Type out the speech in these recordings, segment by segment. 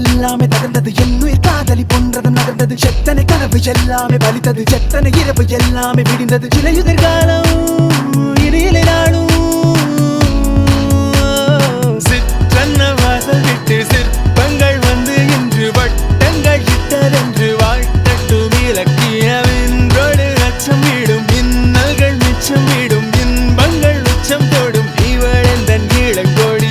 எல்லாமே தகர்ந்தது என்னுயிர் காதலி பொன்றதும் நகர்ந்தது செத்தனை கனவு எல்லாமே பலித்தது செத்தனை இரவு எல்லாமே விடிந்தது இலையுதிர் காலம் இடையிலே நாளும் சிற்றன்ன வாசல் விட்டு சிற்பங்கள் வந்து இன்று வட்டங்கள் இட்டதென்று வாழ்த்தட்டும் இலக்கியமென்றோடு அச்சம் விடும் இன்னல்கள் மிச்சம் விடும் இன்பங்கள் உச்சம் தொடும் இவளெந்தன் இளங்கோடி.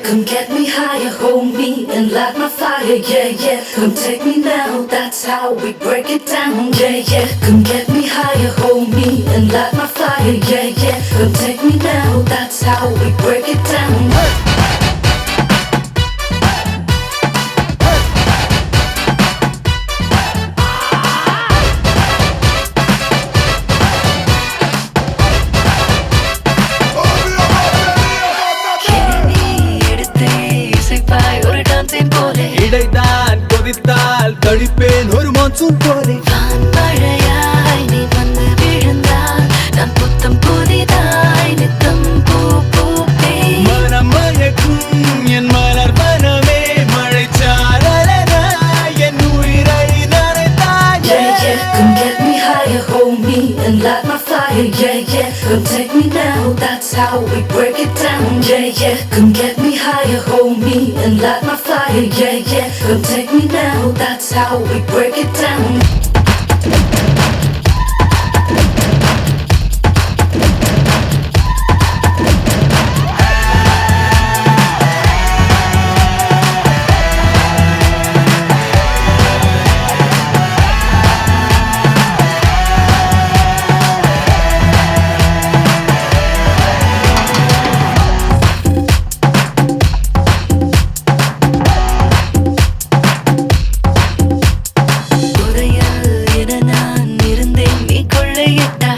Come get me higher, hold me and light my fire, yeah. Come take me now, that's how we break it down, yeah. Come get me higher, hold me and light my fire, yeah. Come take me now, that's how we break it down. இடைதான் கொதித்தால் கழிப்பேன் ஒரு monsoon போலே மழையாய் நீ வந்து விழுந்தால் நான் புத்தம் புதிதாய் நித்தம் பூ பூப்பேன் மனம் மயக்கும் என் மலர் மனமே மழைச்சாரலாய் என் உயிரை நனைத்தாய். Come get me higher, hold me and light my fire, yeah. Come take me now, that's how we break it down, yeah. Come get me higher, hold me and light my fire, yeah. Come take me now, that's how we break it down.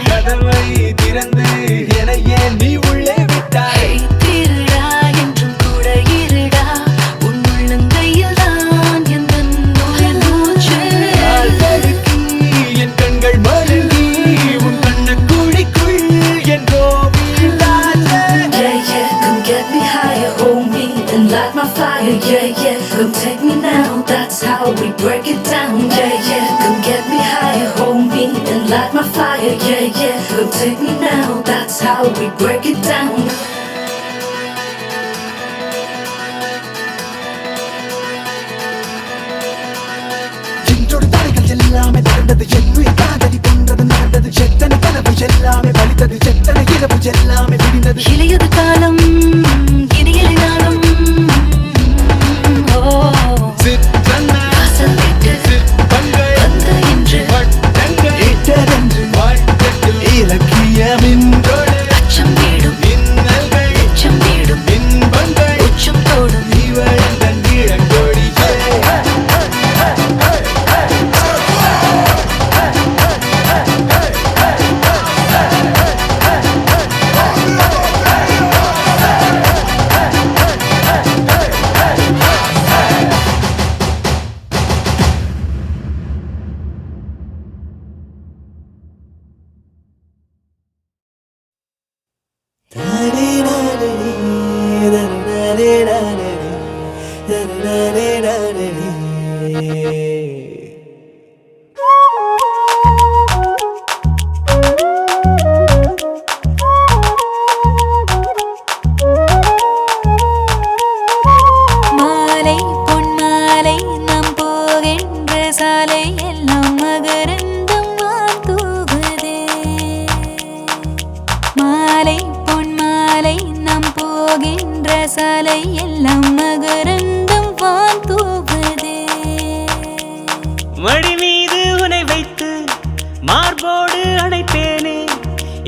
கதவை திறந்து என ஏன் நீ உள்ளே விட்டாய்? திருடா என்றும் கூட இருடா உன் உள்ளங்கையில் தான் எந்த மூச்சு என் கண்கள் மருங்கி உன் கண்ண குழிக்குள் என் கோவில் Come get me higher, hold me and light my fire, yeah. Come take me now, that's how we break it down, yeah. Come get me higher, hold me and light my fire, yeah. Come take me now, that's how we break it down. இன்றொரு தடைகள் எல்லாமே தகர்ந்தது என்னுயிர் காதலி பொன்றது நடந்தது செத்தனை கனவு எல்லாமே பலித்தது செத்தனை இரவு எல்லாமே விடிந்தது இளையது காலம் இனியலை நாளும் சிற்றன்ன வாசல் விட்டு சிற்பங்கள் வந்து இன்று வட்டங்கள் இட்டதென்று வாழ்த்தட்டும் இலக்கியமென்றோடு அச்சம் வீடும் இன்னல்கள் எச்சம் வீடும் இன்பங்கள் உச்சம் தோடும் இவளெந்தன் இளங்கோடி. மாலை பொன்மாலை நாம் போகின்ற சாலை எல்லாம் மகரந்தம் தூகுதே. மாலை பொன்மாலை நாம் போகின்ற சாலை எல்லாம் மகரந்தம் தூகுதே. மடி மீது உனை வைத்து மார்போடு அணைப்பேனே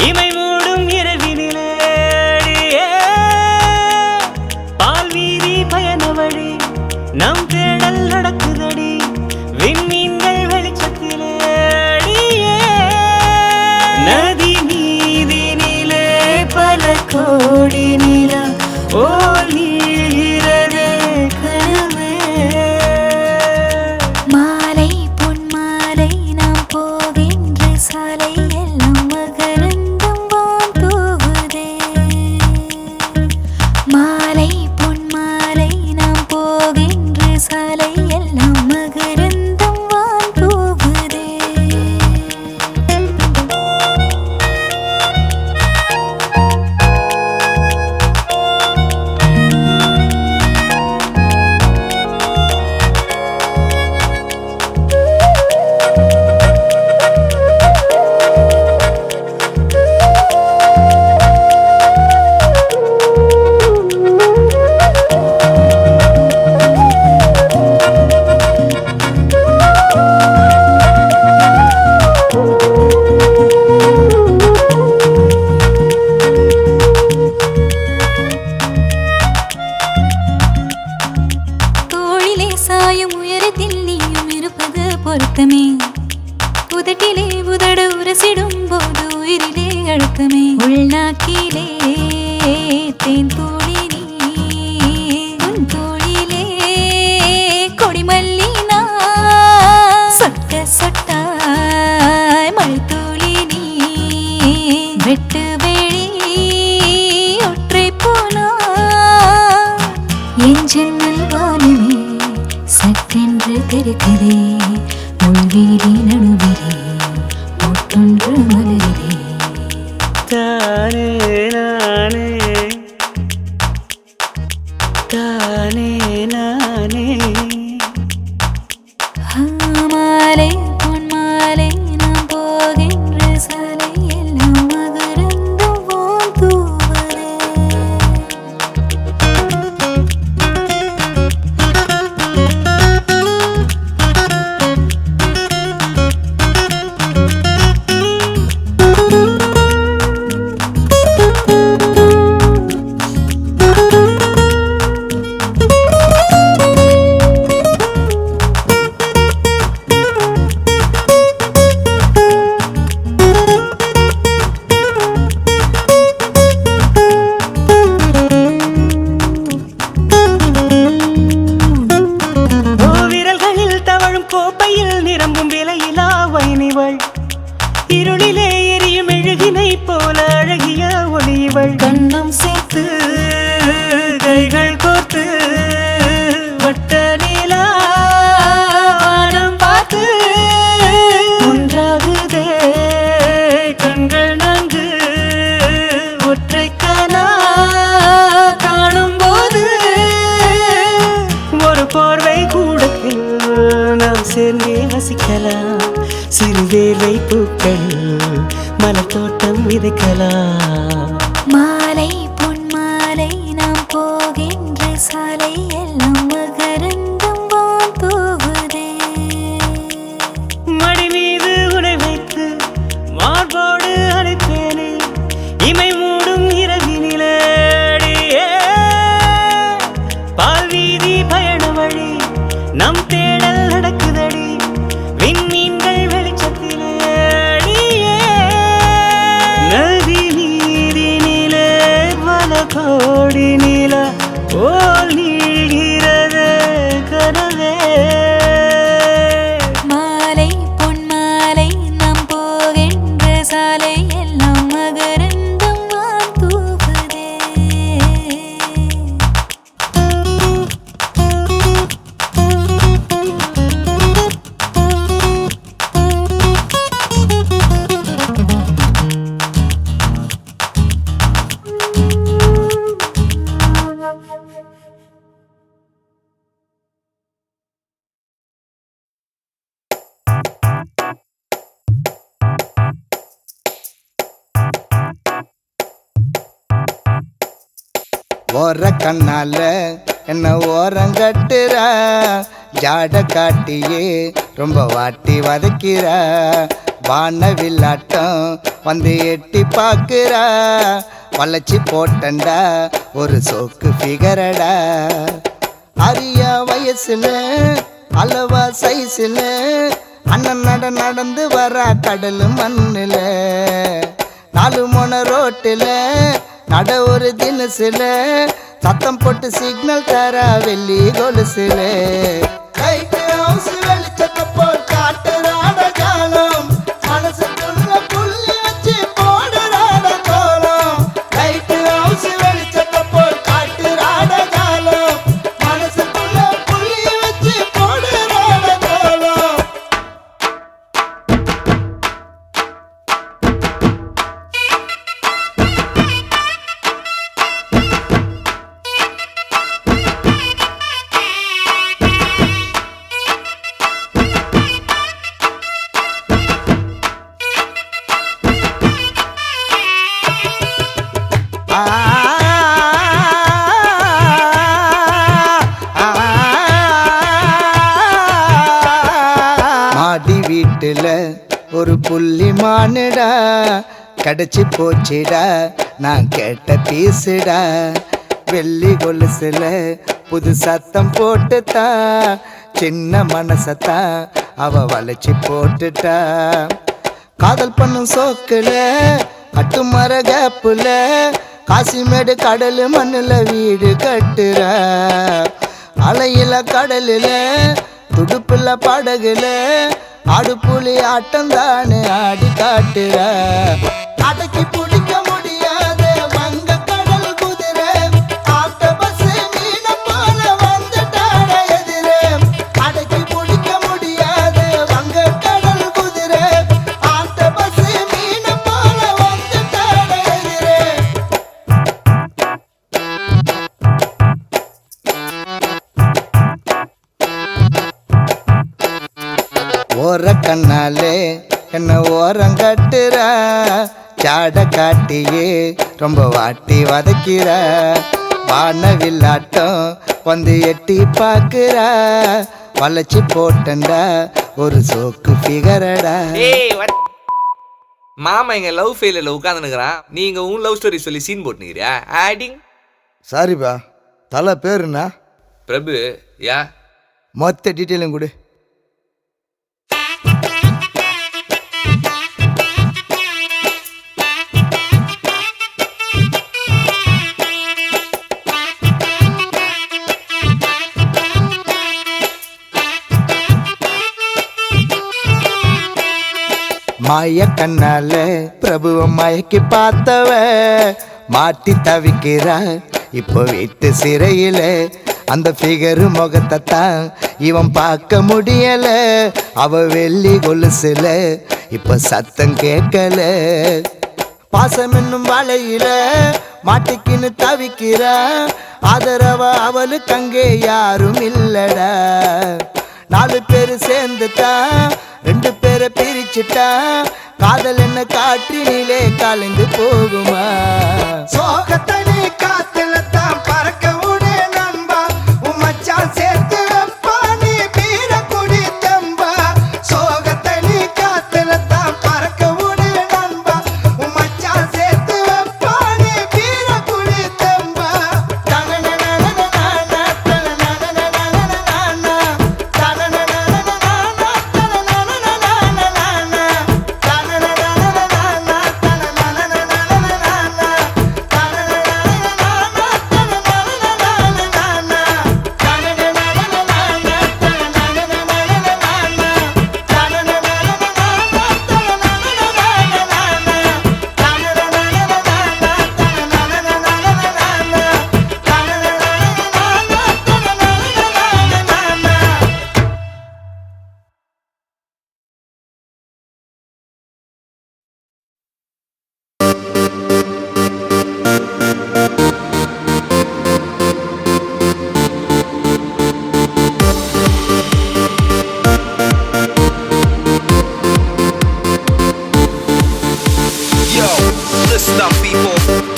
இமை மூடும் இரவினிலே பால் வீதி பயண வழி நம் தேடல் நடக்குதடி விண்மீன்கள் வெளிச்சத்திலே நதி மீதினிலே பல கோடி நிலா ஓல் நீரதே கனவே. மாலை பொன் பொருத்தமே உதட்டிலே உதடு உரசிடும் போது உயிரிலே அழுத்தமே உள்நாக்கிலே தேன் தூளி நீ உன் தூளிலே கொடிமல்லினா சொட்ட சொட்டாய் மழைத்தூளி நீ வெட்டு வேளி ஒற்றை போனா என் ஜன்னல் வானமே சட்டென்று தெரிக்குதே முள்வீடி நடுவிலே ஒட்டொன்று மலருதே தானே நானே தானே நானே மாலை பொன் மாலை நாம் போகின்ற சாலை எல்லாம் மகரந்தம் போல் தூவதே விரல்களில் தவழும் கோப்பையில் நிரம்பும் விலையிலா வைனிவள் இருளிலே எரியும் மெழுகினை போல அழகிய ஒளிவள் கண்ணம் சேர்த்து கைகள் கோர்த்து வட்ட நீலா வானம் பார்த்து ஒன்றாகுதே கண்கள் நன்கு ஒற்றை காணா காணும் போது ஒரு போர்வை கூடத்தில் நாம் சேர்ந்தே வசிக்கலாம் சிறு வேலை பூக்கள் மலர் தோட்டம் விதைக்கலாம் மாலை பொன் மாலை நாம் போகின்ற சாலை எல்லாம் மகரந்தம் போல் தூவுதே மடி மீது உனை வைத்து மார்போடு அழைப்பேனே இமை மூடும் இரவினிலே அடியே பால் வீதி பயண வழி நம் தேடல் நடக்குதடி விண்மீன்கள் வெளிச்சத்திலே அடியே நதி நீரினிலே பல கோடி நில போல் நீள்கிறது கனவே மாலை பொன் மாலை நாம் போகின்ற சாலை எல்லாம் மகரந்தம் போல் தூவுதே ஓர கண்ணால என்ன ஓரங்கட்டுற ஜாட காட்டியே ரொம்ப வாட்டி வதக்கிற வானவில்லாட்டம் வந்து எட்டி பார்க்கிற வளைச்சி போட்டண்டா ஒரு சோக்கு ஃபிகரடா அரிய வயசுல அளவா சைஸ்ல அண்ணன் நடந்து வர கடல் மண்ணுல 4 முனை ரோட்டுல நட ஒரு தினசுல சத்தம் போட்டு சிக்னல் தர வெள்ளி கொலுசுல வெளிச்சத்தை போல் காட்டுறாட காலம் மனசுக்குள்ள புள்ளி வச்சு போடுறாட கோலம் லைட் ஹவுஸ் வெளிச்சத்தை போல் காட்டுறாட காலம் மனசுக்குள்ள புள்ளி வச்சு போடுறாட கோலம் மாடி வீட்டுல ஒரு புள்ளி மானுடா கடைச்சி போச்சுடா நான் கேட்ட பீசுடா வெள்ளி கொலுசுல புது சத்தம் போட்டுத்தா சின்ன மனசத்தான் அவ வளைச்சி போட்டுட்டா. காதல் பண்ணும் சோக்குல கட்டுமர கேப்புல காசிமேடு கடல் மண்ணுல வீடு கட்டுற. அலையில கடலில துடுப்புல படகுல ஆடு புலி ஆட்டம் தானே ஆடி காட்டுற. அடக்கி பிடிக்க முடியாத வங்க கடல் குதிரை ஆக்டோபஸ் மீன போல வந்துட்டாட எதிரே. அடக்கி பிடிக்க முடியாத வங்க கடல் குதிரை ஆக்டோபஸ் மீன போல வந்துட்டாட எதிரே. ஓர கண்ணாலே என்ன ஓரம் கட்டுற. சாட காட்டியே ரொம்ப வாட்டி வதக்கிற. வானவில்லாட்டம் வந்து எட்டி பாக்குற. வளைச்சி போட்டண்டா ஒரு சோக்கு ஃபிகரடா. மாமா எங்க லவ் ஃபெயிலில் உட்காந்துனுக்குறான், நீங்க உன் லவ் ஸ்டோரி சொல்லி சீன் போட்டுனுக்கிறியா? ஆடிங். சாரிப்பா, தலை பேருண்ணா? பிரபு. யா, மொத்த டீட்டெயிலும் கொடு. மாய கண்ணால பிரபுவ மயக்கி பார்த்தவ மாட்டி தவிக்கிறா இப்போ வீட்டு சிறையில. அந்த ஃபிகரு முகத்தை தான் இவன் பார்க்க முடியல. அவ வெள்ளி கொலுசுல இப்ப சத்தம் கேட்கல. பாசம் என்னும் வலையில மாட்டிக்கின்னு தவிக்கிறா. ஆதரவ அவளுக்கு அங்கே யாரும் இல்லடா. 4 பேரு சேர்ந்துட்டா 2 பேரை பிரிச்சுட்டா. காதல் என்ன காற்றினிலே கலந்து போகுமா? சோகத்தனி காத்துல தான் பறக்க விடு நண்பா. உமச்சான் சேர்த்து வைப்பா நீ பீர குடி தம்பா. சோகத்தனி காத்துல தான் பறக்க விடு நண்பா. உமச்சான் சேர்த்து வைப்பா நீ பீர குடி Thamba.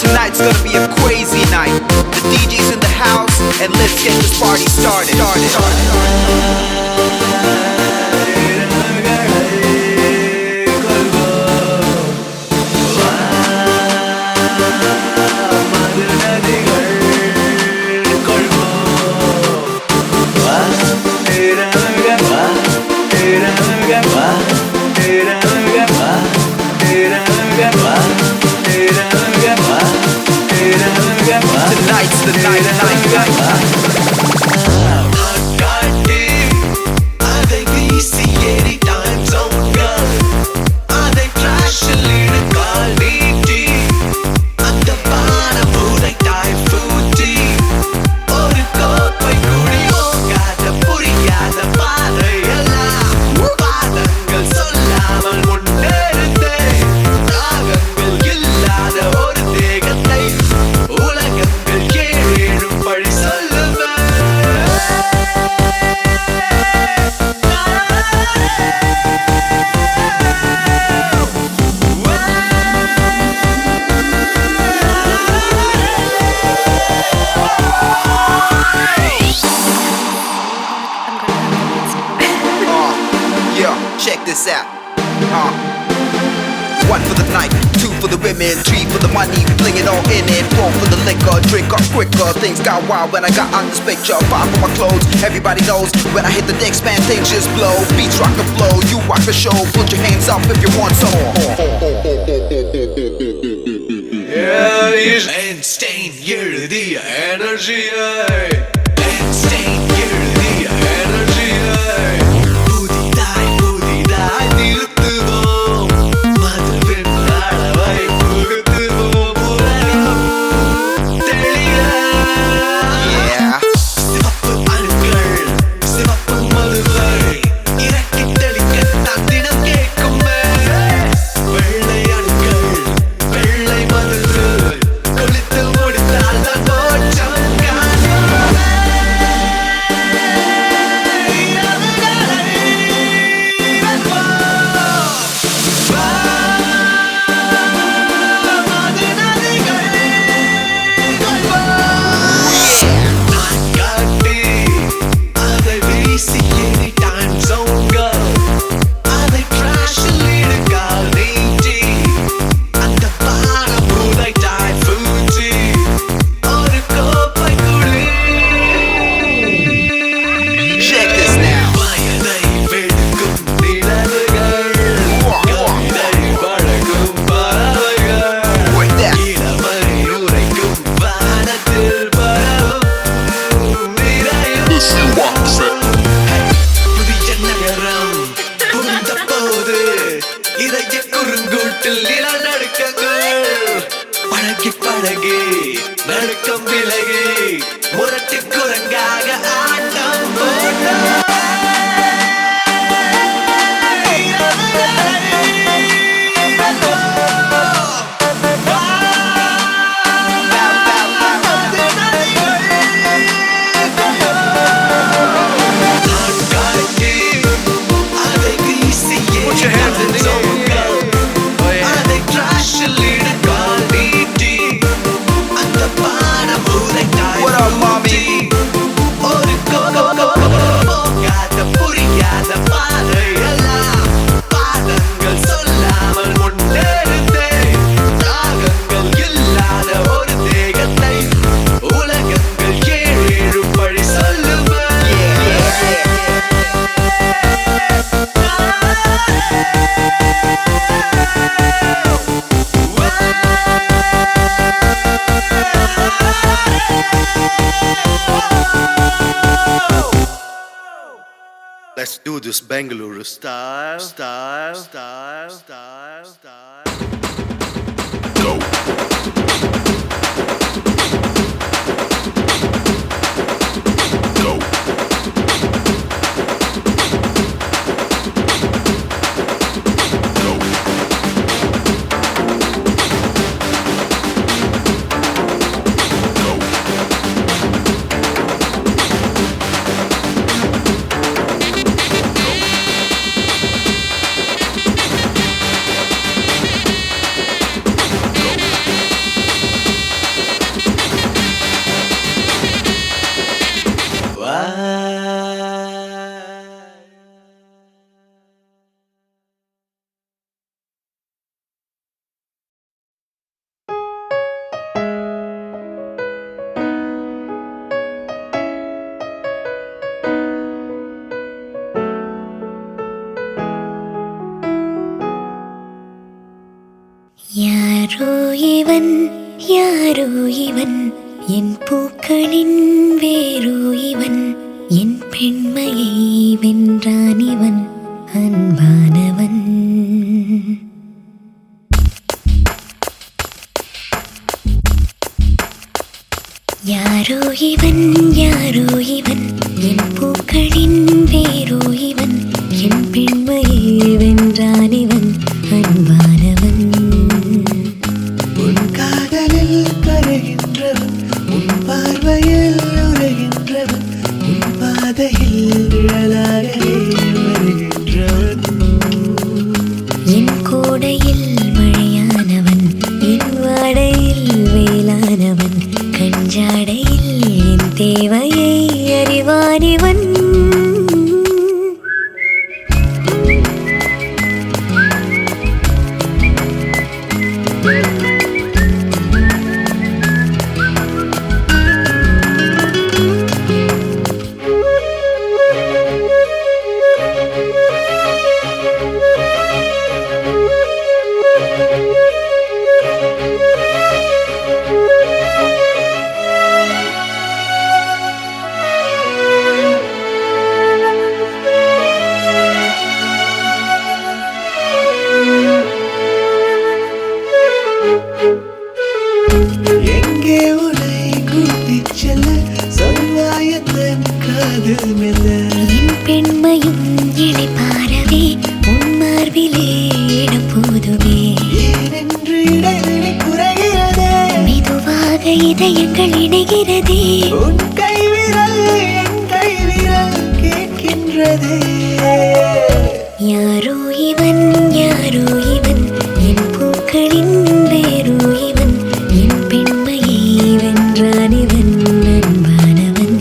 Tonight's gonna be a crazy night. The DJ's in the house, and let's get this party started. Tonight's the night. They busy anytime zone girl. They flash a little quality. அந்த பானமுனை தாய் பூட்டி ஒரு கோப்பை குடியோகாத புரியாத பாதையெல்லாம் பாதங்கள் சொல்லாமல் முன்னேறுதே. தாகங்கள் இல்லாத ஒரு தேகத்தை உலகங்கள் கேழும் பழி சொல்லுவேன். Check this out. One for the night, 2 for the women, 3 for the money, fling it all in it. 4 for the liquor, drink up quicker. Things got wild when I got on this picture. 5 for my clothes, everybody knows when I hit the decks, man, things just blow. Beats rock the flow, you rock the show. Put your hands up if you want some. Einstein எழுதிய எனர்ஜியை Einstein எழுதிய எனர்ஜியை புதிதாய் புதிதாய் நிறுத்துவோம் மதுவின் அளவை புகுத்துவோம் உலகம் தெளிய சிவப்பு அணுக்கள் சிவப்பு மதுவை இறக்கி தெளிக்க நான் தினம் கேட்குமே வெள்ளை அணுக்கள் வெள்ளை மது கொளித்து முடித்தால் தான் தோற்றம் காட்டி அதை வீசி எரி டைம் ஜோன்கள் அதை கிராஷில் இடுகால் நீட்டி அந்த பானம் உதைத்தாய் பூச்சி ஒரு கோப்பை குழி Check this now. வயதை வெடுக்கும் நிலவுகள் கவிதை வழங்கும் பறவைகள் With that. இளமை உரைக்கும் வானத்தில் பரவும் நிறையும் புதிய நகரம் புகுந்த போது இதய குறுங்கூட்டில் நிலநடுக்கங்கள் பழகி பழகி நடுக்கம் விலகி முரட்டு குரங்காக ஆட்டம் போட்டோம் What up, mommy? புரியாத பாதையெல்லாம் பாதங்கள் சொல்லாமல் முன்னேறுதே தாகங்கள் இல்லாத ஒரு தேகத்தை உலகங்கள் ஏழு பழி சொல்லுமே Let's do this Bengaluru style, style, style, style, style. யாரோ இவன் யாரோ இவன் என் பூக்களின் வேரோ இவன் என் பெண்மையை வென்றான் இவன் அன்பானவன் யாரோ இவன் யாரோ இவன் என் பூக்களின் வேரோ இவன் என் பெண்மையை வென்றான் இவன் அன்பானவன் உன் காதலில் கரைகின்றவன் உன் பார்வையில் உரைகின்றவன் உன் பாதையில் நிழலாகவே வருகின்றவன் என் கோடையில் மழையானவன் என் வாடையில் வேளானவன் கஞ்சாடையில் என் தேவையை அறிவானிவன் காது மெல்ல என் பெண்மையும் இளைப்பாரவே உன் மார்பிலே இடம் போதுமே ஏனென்று இடைவெளி குறைகிறதே மெதுவாக இதயங்கள் இணைகிறதே உன் கைவிரல் என் கைவிரல் கேட்கின்றதே யாரோ இவன் யாரோ இவன் என் பூக்களின் வேரோ இவன் என் பெண்மையை வென்றான் இவன் அன்பானவன்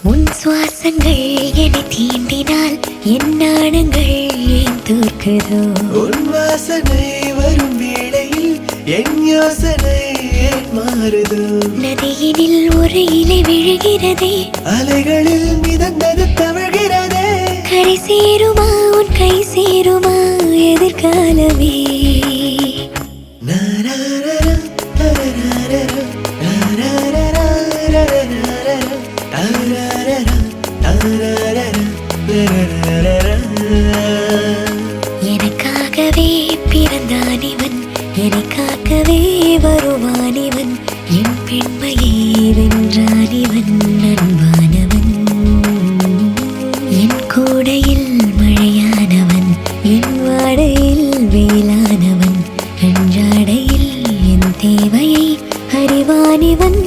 உன் சுவாசங்கள் என்னை தீண்டினால் என் நாணங்கள் ஏன் தோற்குதோ உன் வாசனை வரும் வேளையில் என் யோசனை ஏன் மாறுதோ நதியினில் ஒரு இலை விழுகிறதே அலைகளில் மிதந்தது தவழ்கிறதே கரை சேருமா உன் கை சேருமா எதிர்காலமே நாராரரா, தாராரரா, தாராரரா, தாராரரா, தாராரரா, தாராரரா, தாராரரா. எனக்காகவே பிறந்தான் இவன் என்னை காக்கவே வருவான் இவன் என் பெண்மையை வென்றான் இவன் அன்பானவன் என் கூடையில் மழையானவன் என் வாடையில் வேளானவன் அன்றாடையில் என் தேவையை அறிவான் இவன்